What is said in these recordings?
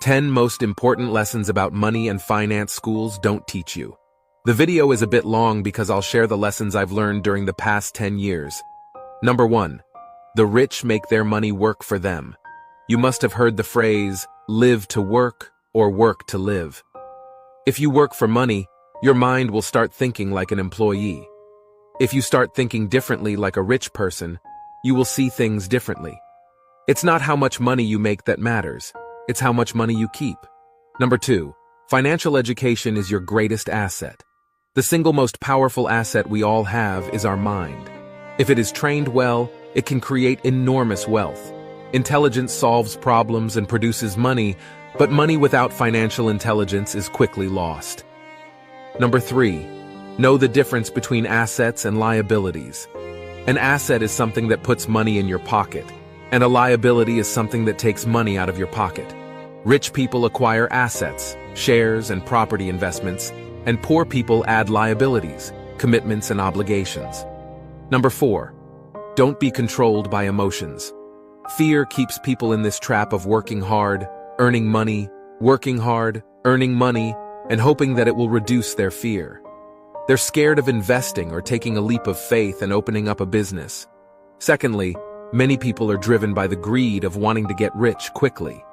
10 most important lessons about money and finance schools don't teach you. The video is a bit long because I'll share the lessons I've learned during the past 10 years. Number 1. The rich make their money work for them. You must have heard the phrase, live to work or work to live. If you work for money, your mind will start thinking like an employee. If you start thinking differently like a rich person, you will see things differently. It's not how much money you make that matters, it's how much money you keep. Number 2, financial education is your greatest asset. The single most powerful asset we all have is our mind. If it is trained well, it can create enormous wealth. Intelligence solves problems and produces money, but money without financial intelligence is quickly lost. Number 3, know the difference between assets and liabilities. An asset is something that puts money in your pocket, and a liability is something that takes money out of your pocket. Rich people acquire assets, shares, and property investments, and poor people add liabilities, commitments, and obligations. Number 4, don't be controlled by emotions. Fear keeps people in this trap of working hard, earning money, working hard, earning money, and hoping that it will reduce their fear. They're scared of investing or taking a leap of faith and opening up a business. Secondly, many people are driven by the greed of wanting to get rich quickly.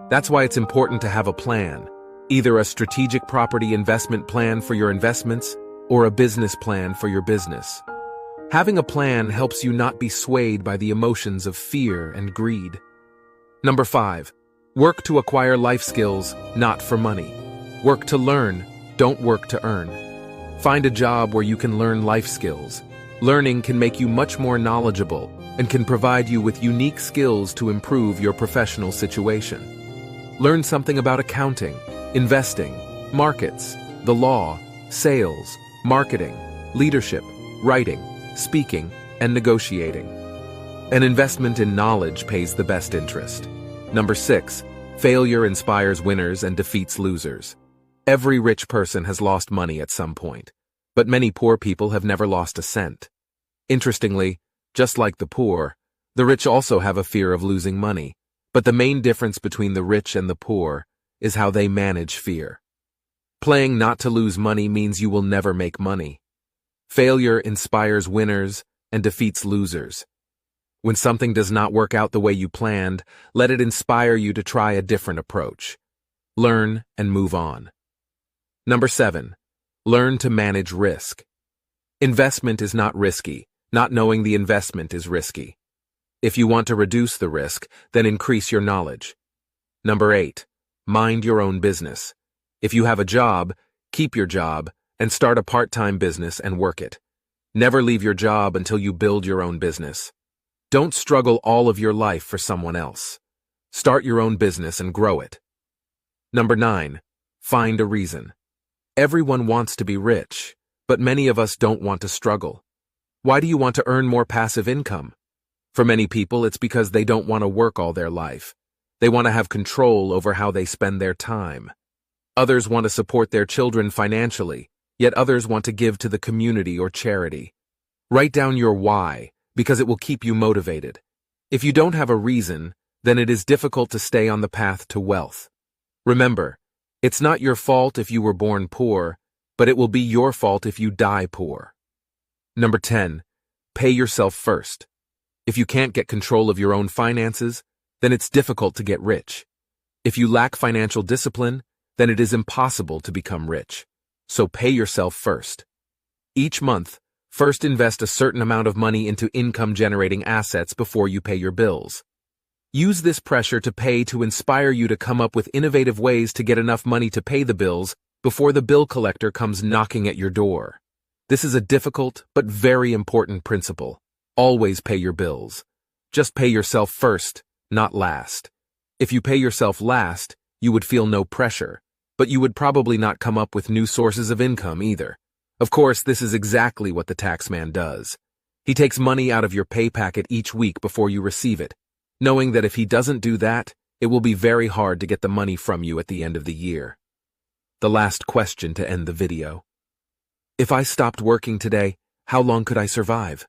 That's why it's important to have a plan, either a strategic property investment plan for your investments or a business plan for your business. Having a plan helps you not be swayed by the emotions of fear and greed. Number 5, work to acquire life skills, not for money. Work to learn, don't work to earn. Find a job where you can learn life skills. Learning can make you much more knowledgeable and can provide you with unique skills to improve your professional situation. Learn something about accounting, investing, markets, the law, sales, marketing, leadership, writing, speaking, and negotiating. An investment in knowledge pays the best interest. Number 6, failure inspires winners and defeats losers. Every rich person has lost money at some point, but many poor people have never lost a cent. Interestingly, just like the poor, the rich also have a fear of losing money, but the main difference between the rich and the poor is how they manage fear. Playing not to lose money means you will never make money. Failure inspires winners and defeats losers. When something does not work out the way you planned, let it inspire you to try a different approach. Learn and move on. Number 7, learn to manage risk. Investment is not risky. Not knowing the investment is risky. If you want to reduce the risk, then increase your knowledge. Number 8, mind your own business. If you have a job, keep your job and start a part-time business and work it. Never leave your job until you build your own business. Don't struggle all of your life for someone else. Start your own business and grow it. Number 9, find a reason. Everyone wants to be rich, but many of us don't want to struggle. Why do you want to earn more passive income? For many people, it's because they don't want to work all their life. They want to have control over how they spend their time. Others want to support their children financially, yet others want to give to the community or charity. Write down your why, because it will keep you motivated. If you don't have a reason, then it is difficult to stay on the path to wealth. Remember, it's not your fault if you were born poor, but it will be your fault if you die poor. Number 10, pay yourself first. If you can't get control of your own finances, then it's difficult to get rich. If you lack financial discipline, then it is impossible to become rich. So pay yourself first. Each month, first invest a certain amount of money into income-generating assets before you pay your bills. Use this pressure to pay to inspire you to come up with innovative ways to get enough money to pay the bills before the bill collector comes knocking at your door. This is a difficult but very important principle. Always pay your bills. Just pay yourself first, not last. If you pay yourself last, you would feel no pressure, but you would probably not come up with new sources of income either. Of course, this is exactly what the taxman does. He takes money out of your pay packet each week before you receive it, knowing that if he doesn't do that, it will be very hard to get the money from you at the end of the year. The last question to end the video. If I stopped working today, how long could I survive?